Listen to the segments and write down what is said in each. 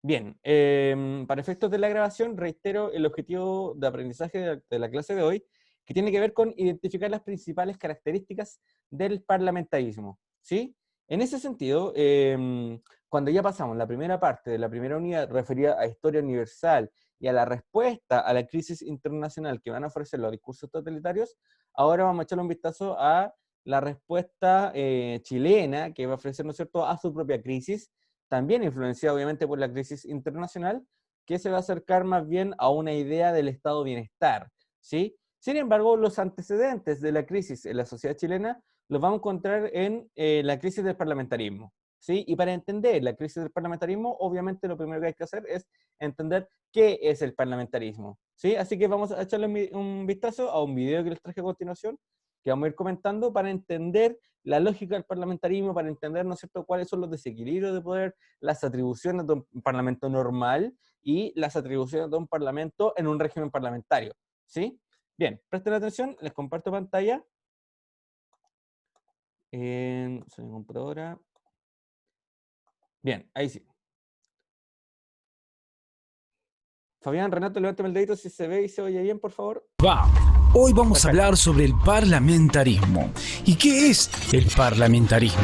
Bien, para efectos de la grabación, reitero el objetivo de aprendizaje de la clase de hoy, que tiene que ver con identificar las principales características del parlamentarismo, ¿sí? En ese sentido, cuando ya pasamos la primera parte de la primera unidad referida a historia universal y a la respuesta a la crisis internacional que van a ofrecer los discursos totalitarios, ahora vamos a echarle un vistazo a la respuesta chilena que va a ofrecer, ¿no es cierto?, a su propia crisis, también influenciado obviamente por la crisis internacional, que se va a acercar más bien a una idea del estado de bienestar, ¿sí? Sin embargo, los antecedentes de la crisis en la sociedad chilena los vamos a encontrar en la crisis del parlamentarismo, ¿sí? Y para entender la crisis del parlamentarismo, obviamente lo primero que hay que hacer es entender qué es el parlamentarismo, ¿sí? Así que vamos a echarle un vistazo a un video que les traje a continuación, que vamos a ir comentando para entender la lógica del parlamentarismo, para entender, ¿no es cierto?, cuáles son los desequilibrios de poder, las atribuciones de un parlamento normal y las atribuciones de un parlamento en un régimen parlamentario, ¿sí? Bien, presten atención, les comparto pantalla. Soy mi computadora. Bien, ahí sí. Fabián, Renato, levántame el dedito si se ve y se oye bien, por favor. Va. Hoy vamos a Perfecto. hablar sobre el parlamentarismo. ¿Y qué es el parlamentarismo?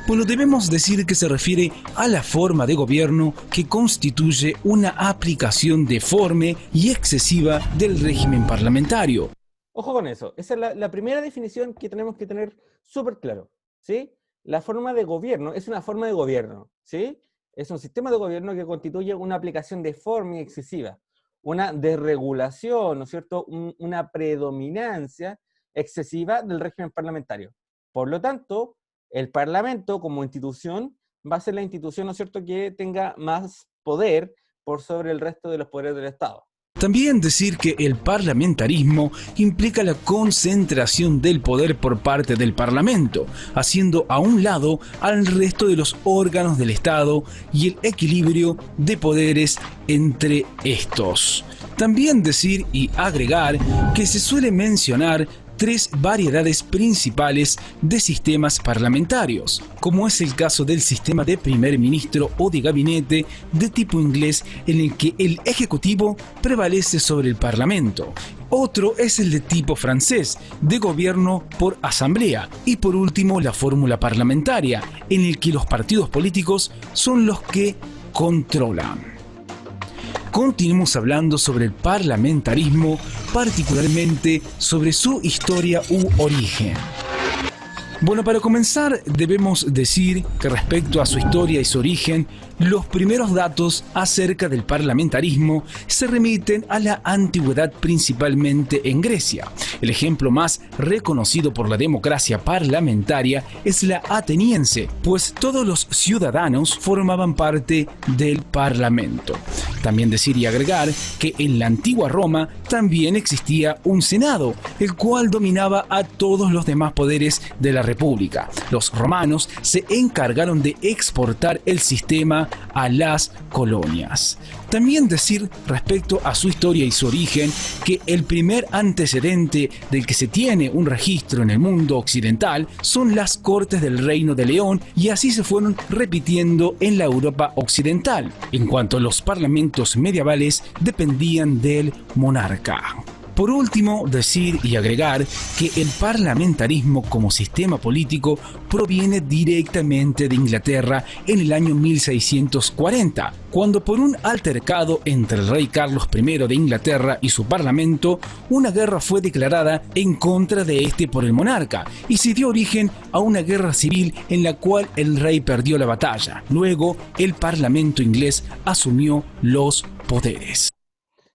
Bueno, debemos decir que se refiere a la forma de gobierno que constituye una aplicación deforme y excesiva del régimen parlamentario. Ojo con eso. Esa es la primera definición que tenemos que tener súper claro, ¿sí? La forma de gobierno es una forma de gobierno, ¿sí? Es un sistema de gobierno que constituye una aplicación deforme y excesiva, una desregulación, ¿no es cierto?, una predominancia excesiva del régimen parlamentario. Por lo tanto, el Parlamento como institución va a ser la institución, ¿no es cierto?, que tenga más poder por sobre el resto de los poderes del Estado. También decir que el parlamentarismo implica la concentración del poder por parte del Parlamento, haciendo a un lado al resto de los órganos del Estado y el equilibrio de poderes entre estos. También decir y agregar que se suele mencionar tres variedades principales de sistemas parlamentarios, como es el caso del sistema de primer ministro o de gabinete de tipo inglés en el que el ejecutivo prevalece sobre el parlamento. Otro es el de tipo francés, de gobierno por asamblea. Y por último, la fórmula parlamentaria, en el que los partidos políticos son los que controlan. Continuemos hablando sobre el parlamentarismo, particularmente sobre su historia u origen. Bueno, para comenzar debemos decir que respecto a su historia y su origen, los primeros datos acerca del parlamentarismo se remiten a la antigüedad, principalmente en Grecia. El ejemplo más reconocido por la democracia parlamentaria es la ateniense, pues todos los ciudadanos formaban parte del parlamento. También decir y agregar que en la antigua Roma también existía un senado, el cual dominaba a todos los demás poderes de la república. Los romanos se encargaron de exportar el sistema a las colonias. También decir respecto a su historia y su origen que el primer antecedente del que se tiene un registro en el mundo occidental son las Cortes del Reino de León, y así se fueron repitiendo en la Europa occidental. En cuanto a los parlamentos medievales, dependían del monarca. Por último, decir y agregar que el parlamentarismo como sistema político proviene directamente de Inglaterra en el año 1640, cuando por un altercado entre el rey Carlos I de Inglaterra y su parlamento, una guerra fue declarada en contra de este por el monarca y se dio origen a una guerra civil en la cual el rey perdió la batalla. Luego, el parlamento inglés asumió los poderes.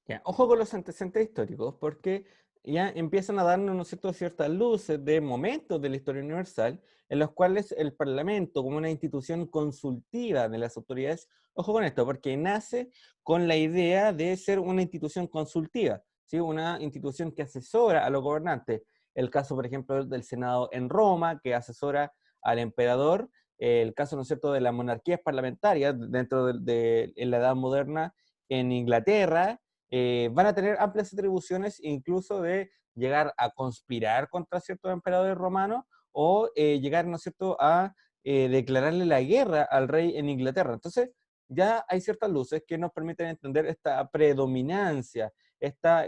Ya, ojo con los antecedentes históricos, porque ya empiezan a darnos, ¿no es cierto?, ciertas luces de momentos de la historia universal en los cuales el Parlamento, como una institución consultiva de las autoridades, ojo con esto, porque nace con la idea de ser una institución consultiva, ¿sí?, una institución que asesora a los gobernantes. El caso, por ejemplo, del Senado en Roma, que asesora al emperador. El caso, ¿no es cierto?, de las monarquías parlamentarias dentro en la Edad Moderna en Inglaterra. Van a tener amplias atribuciones, incluso de llegar a conspirar contra ciertos emperadores romanos o llegar, ¿no es cierto?, a declararle la guerra al rey en Inglaterra. Entonces, ya hay ciertas luces que nos permiten entender esta predominancia, esta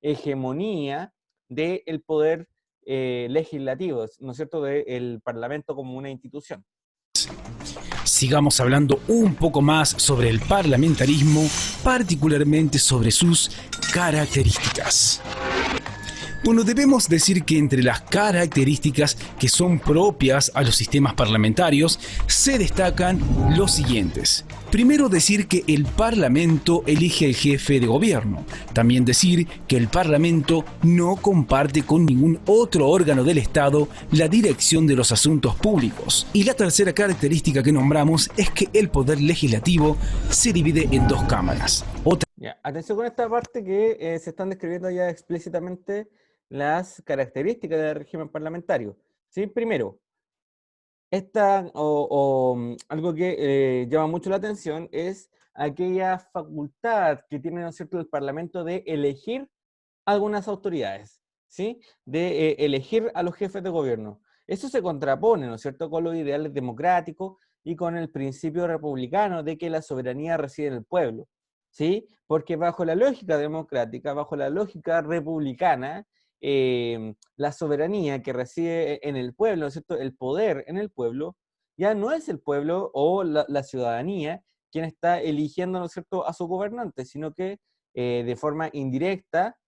hegemonía del poder legislativo, ¿no es cierto?, del Parlamento como una institución. Sigamos hablando un poco más sobre el parlamentarismo, particularmente sobre sus características. Bueno, debemos decir que entre las características que son propias a los sistemas parlamentarios se destacan los siguientes. Primero, decir que el Parlamento elige al jefe de gobierno. También decir que el Parlamento no comparte con ningún otro órgano del Estado la dirección de los asuntos públicos. Y la tercera característica que nombramos es que el poder legislativo se divide en dos cámaras. Atención con esta parte que se están describiendo ya explícitamente las características del régimen parlamentario. ¿Sí? Primero, algo que llama mucho la atención es aquella facultad que tiene, ¿no es cierto?, el Parlamento de elegir algunas autoridades, ¿sí? De elegir a los jefes de gobierno. Eso se contrapone, ¿no es cierto?, con los ideales democráticos y con el principio republicano de que la soberanía reside en el pueblo, ¿sí? Porque bajo la lógica democrática, bajo la lógica republicana, la soberanía que reside en el pueblo, ¿no es cierto?, el poder en el pueblo, ya no es el pueblo o la ciudadanía quien está eligiendo, ¿no es cierto?, a sus gobernantes, sino que de forma indirecta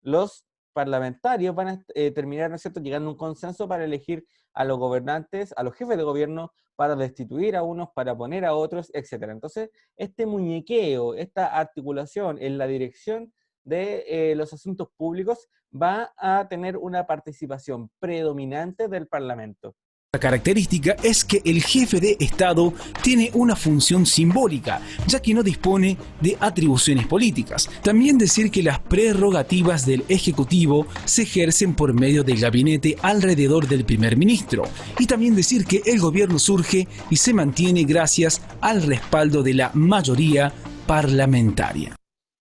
los parlamentarios van a terminar, ¿no es cierto?, llegando a un consenso para elegir a los gobernantes, a los jefes de gobierno, para destituir a unos, para poner a otros, etc. Entonces, este muñequeo, esta articulación en la dirección de los asuntos públicos va a tener una participación predominante del Parlamento. La característica es que el jefe de Estado tiene una función simbólica, ya que no dispone de atribuciones políticas. También decir que las prerrogativas del Ejecutivo se ejercen por medio del gabinete alrededor del primer ministro. Y también decir que el gobierno surge y se mantiene gracias al respaldo de la mayoría parlamentaria.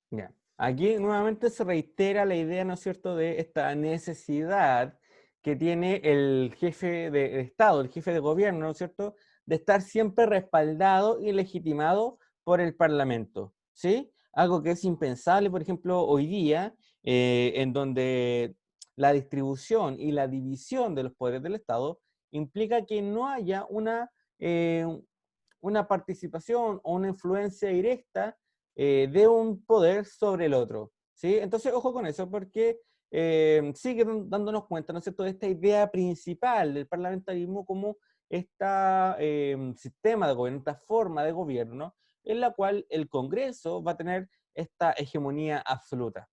Bien. Aquí nuevamente se reitera la idea, ¿no es cierto?, de esta necesidad que tiene el jefe de Estado, el jefe de gobierno, ¿no es cierto?, de estar siempre respaldado y legitimado por el Parlamento, ¿sí? Algo que es impensable, por ejemplo, hoy día, en donde la distribución y la división de los poderes del Estado implica que no haya una participación o una influencia directa de un poder sobre el otro, ¿sí? Entonces, ojo con eso, porque sigue dándonos cuenta, ¿no es cierto?, de esta idea principal del parlamentarismo como este sistema de gobierno, esta forma de gobierno, en la cual el Congreso va a tener esta hegemonía absoluta.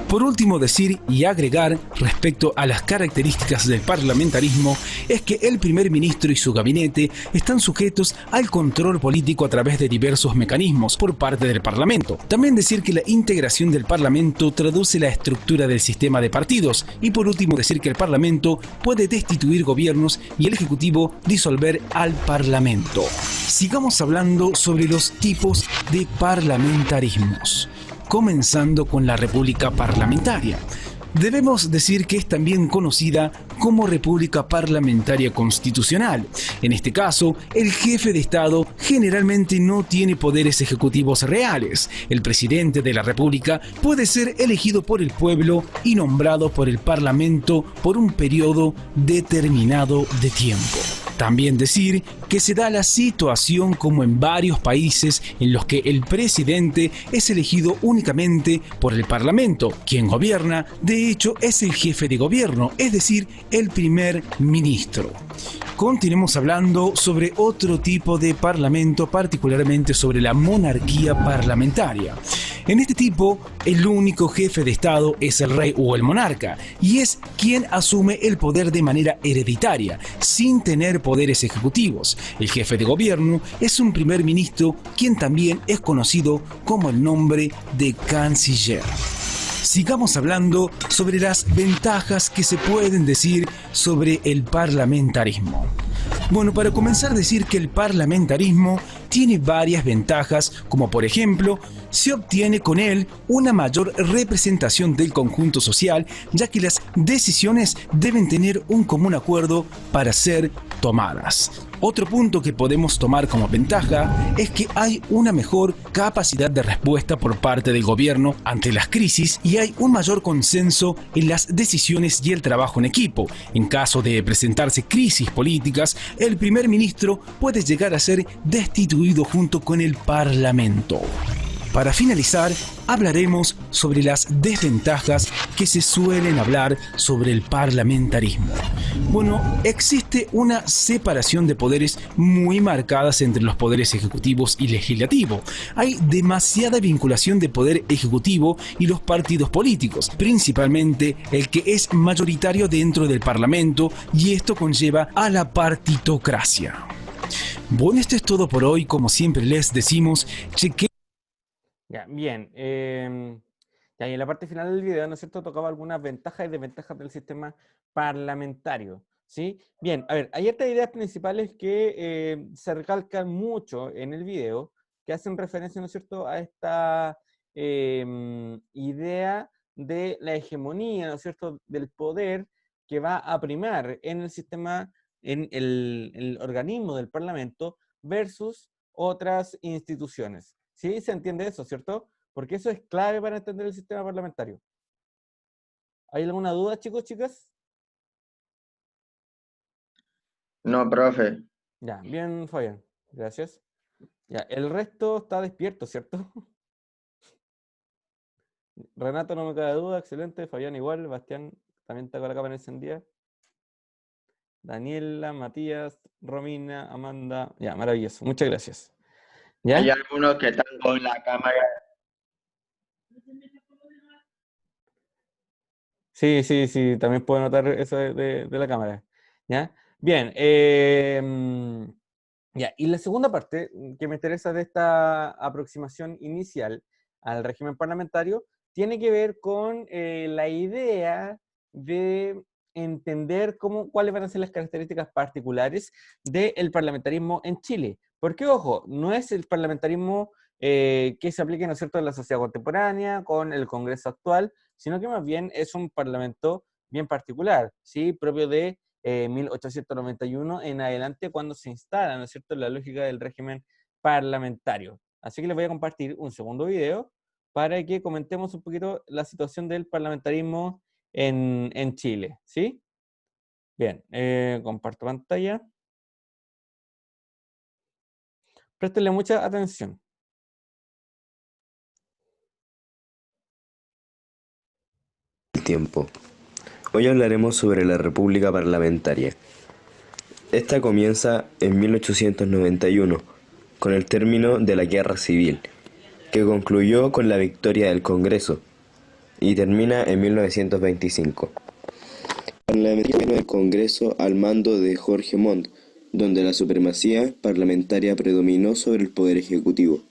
Por último, decir y agregar respecto a las características del parlamentarismo es que el primer ministro y su gabinete están sujetos al control político a través de diversos mecanismos por parte del Parlamento. También decir que la integración del Parlamento traduce la estructura del sistema de partidos. Y por último, decir que el Parlamento puede destituir gobiernos y el Ejecutivo disolver al Parlamento. Sigamos hablando sobre los tipos de parlamentarismos, comenzando con la República Parlamentaria. Debemos decir que es también conocida como República Parlamentaria Constitucional. En este caso, el jefe de Estado generalmente no tiene poderes ejecutivos reales. El presidente de la República puede ser elegido por el pueblo y nombrado por el Parlamento por un periodo determinado de tiempo. También decir que se da la situación como en varios países en los que el presidente es elegido únicamente por el Parlamento. Quien gobierna, de hecho, es el jefe de gobierno, es decir, el primer ministro. Continuemos hablando sobre otro tipo de parlamento, particularmente sobre la monarquía parlamentaria. En este tipo, el único jefe de Estado es el rey o el monarca, y es quien asume el poder de manera hereditaria, sin tener poderes ejecutivos. El jefe de gobierno es un primer ministro, quien también es conocido como el nombre de canciller. Sigamos hablando sobre las ventajas que se pueden decir sobre el parlamentarismo. Bueno, para comenzar, decir que el parlamentarismo tiene varias ventajas, como por ejemplo, se obtiene con él una mayor representación del conjunto social, ya que las decisiones deben tener un común acuerdo para ser tomadas. Otro punto que podemos tomar como ventaja es que hay una mejor capacidad de respuesta por parte del gobierno ante las crisis y hay un mayor consenso en las decisiones y el trabajo en equipo. En caso de presentarse crisis políticas, el primer ministro puede llegar a ser destituido junto con el Parlamento. Para finalizar, hablaremos sobre las desventajas que se suelen hablar sobre el parlamentarismo. Bueno, existe una separación de poderes muy marcadas entre los poderes ejecutivo y legislativo. Hay demasiada vinculación de poder ejecutivo y los partidos políticos, principalmente el que es mayoritario dentro del Parlamento, y esto conlleva a la partitocracia. Bueno, esto es todo por hoy. Como siempre les decimos, chequen. Ya, bien. Ya, y en la parte final del video, ¿no es cierto?, tocaba algunas ventajas y desventajas del sistema parlamentario, ¿sí? Bien, a ver, hay estas ideas principales que se recalcan mucho en el video, que hacen referencia, ¿no es cierto?, a esta idea de la hegemonía, ¿no es cierto?, del poder que va a primar en el sistema, en el organismo del Parlamento versus otras instituciones. Sí, se entiende eso, ¿cierto? Porque eso es clave para entender el sistema parlamentario. ¿Hay alguna duda, chicos, chicas? No, profe. Ya, bien, Fabián. Gracias. Ya, el resto está despierto, ¿cierto? Renato, no me cabe duda, excelente. Fabián igual, Bastián también está con la cámara encendida. Daniela, Matías, Romina, Amanda. Ya, maravilloso. Muchas gracias. ¿Ya? Hay algunos que están con la cámara. Sí, sí, sí, también puedo notar eso de la cámara. ¿Ya? Bien. Ya, y la segunda parte que me interesa de esta aproximación inicial al régimen parlamentario tiene que ver con la idea de entender cuáles van a ser las características particulares del parlamentarismo en Chile. Porque, ojo, no es el parlamentarismo que se aplique, ¿no es cierto?, en la sociedad contemporánea, con el Congreso actual, sino que más bien es un parlamento bien particular, ¿sí?, propio de 1891 en adelante, cuando se instala, ¿no es cierto?, la lógica del régimen parlamentario. Así que les voy a compartir un segundo video para que comentemos un poquito la situación del parlamentarismo en Chile, ¿sí? Bien, comparto pantalla. Préstenle mucha atención. Tiempo. Hoy hablaremos sobre la República Parlamentaria. Esta comienza en 1891, con el término de la Guerra Civil, que concluyó con la victoria del Congreso, y termina en 1925. Parlamentario del Congreso al mando de Jorge Montt, donde la supremacía parlamentaria predominó sobre el poder ejecutivo.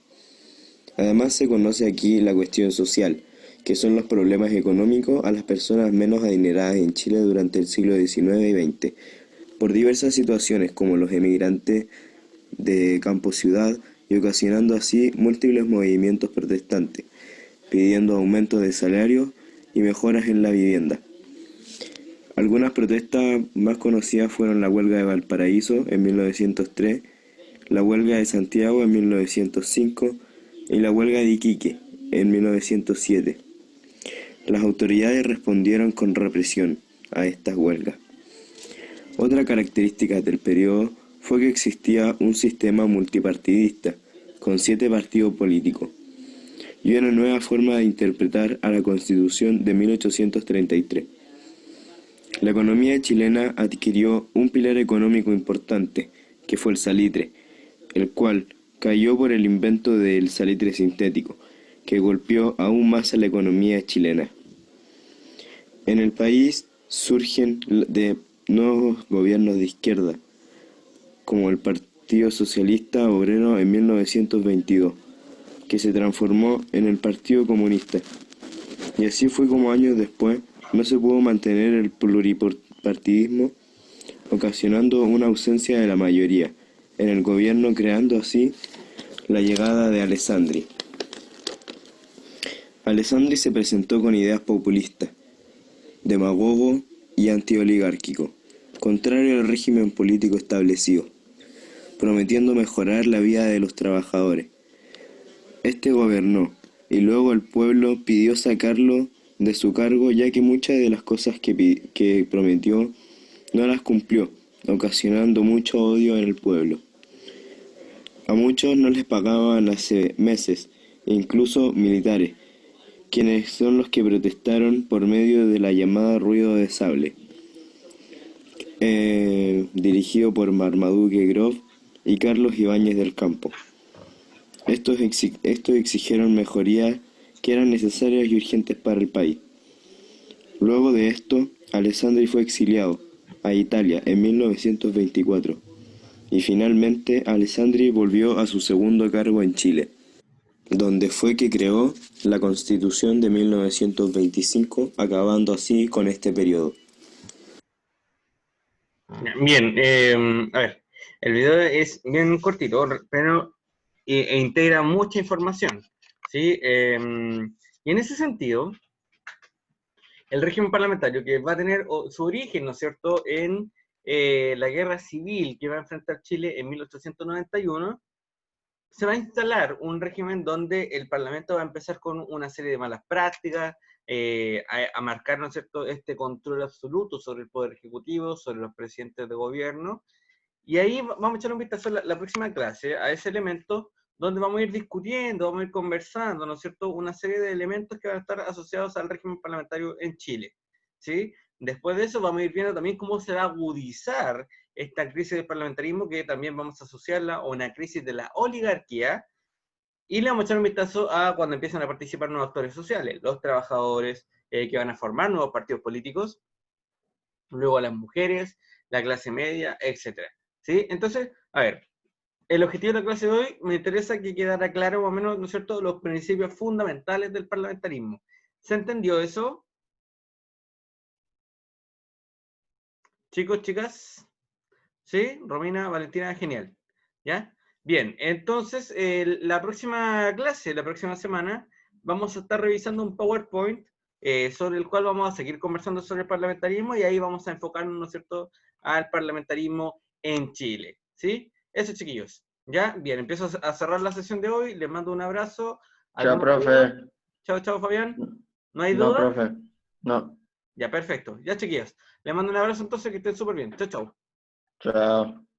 Además se conoce aquí la cuestión social, que son los problemas económicos a las personas menos adineradas en Chile durante el siglo XIX y XX, por diversas situaciones como los emigrantes de campo-ciudad, y ocasionando así múltiples movimientos protestantes, pidiendo aumentos de salarios y mejoras en la vivienda. Algunas protestas más conocidas fueron la huelga de Valparaíso en 1903, la huelga de Santiago en 1905 y la huelga de Iquique en 1907. Las autoridades respondieron con represión a estas huelgas. Otra característica del periodo fue que existía un sistema multipartidista, con 7 partidos políticos, y una nueva forma de interpretar a la Constitución de 1833. La economía chilena adquirió un pilar económico importante, que fue el salitre, el cual cayó por el invento del salitre sintético, que golpeó aún más a la economía chilena. En el país surgen de nuevos gobiernos de izquierda, como el Partido Socialista Obrero en 1922, que se transformó en el Partido Comunista. Y así fue como años después no se pudo mantener el pluripartidismo, ocasionando una ausencia de la mayoría en el gobierno, creando así la llegada de Alessandri. Alessandri se presentó con ideas populistas, demagogo y antioligárquico, contrario al régimen político establecido. prometiendo mejorar la vida de los trabajadores. Este gobernó, y luego el pueblo pidió sacarlo de su cargo, ya que muchas de las cosas que prometió no las cumplió, ocasionando mucho odio en el pueblo. A muchos no les pagaban hace meses, incluso militares, quienes son los que protestaron por medio de la llamada ruido de sable, dirigido por Marmaduke Grove y Carlos Ibáñez del Campo. Estos exigieron mejorías que eran necesarias y urgentes para el país. Luego de esto, Alessandri fue exiliado a Italia en 1924 y finalmente Alessandri volvió a su segundo cargo en Chile, donde fue que creó la Constitución de 1925, acabando así con este periodo. Bien, a ver, el video es bien cortito, pero integra mucha información, ¿sí? Y en ese sentido, el régimen parlamentario que va a tener su origen, ¿no es cierto?, en la guerra civil que va a enfrentar Chile en 1891, se va a instalar un régimen donde el Parlamento va a empezar con una serie de malas prácticas, a marcar, ¿no es cierto?, este control absoluto sobre el Poder Ejecutivo, sobre los presidentes de gobierno, y ahí vamos a echar un vistazo la próxima clase a ese elemento donde vamos a ir discutiendo, vamos a ir conversando, ¿no es cierto?, una serie de elementos que van a estar asociados al régimen parlamentario en Chile, ¿sí? Después de eso vamos a ir viendo también cómo se va a agudizar esta crisis del parlamentarismo, que también vamos a asociarla a una crisis de la oligarquía, y le vamos a echar un vistazo a cuando empiezan a participar nuevos actores sociales, los trabajadores que van a formar nuevos partidos políticos, luego a las mujeres, la clase media, etc. ¿Sí? Entonces, a ver, el objetivo de la clase de hoy me interesa que quedara claro más o menos, ¿no es cierto?, los principios fundamentales del parlamentarismo. ¿Se entendió eso? Chicos, chicas, ¿sí? Romina, Valentina, genial. ¿Ya? Bien, entonces la próxima clase, la próxima semana, vamos a estar revisando un PowerPoint sobre el cual vamos a seguir conversando sobre el parlamentarismo y ahí vamos a enfocarnos, ¿no es cierto?, al parlamentarismo en Chile. ¿Sí? Eso, chiquillos. ¿Ya? Bien, empiezo a cerrar la sesión de hoy. Les mando un abrazo. Chao, ¿Alguna duda? profe. Chao, chao, Fabián. ¿No hay No, duda? profe. No. Ya, perfecto. Ya, chiquillos. Les mando un abrazo entonces, que estén súper bien. Chao, chao. Chao.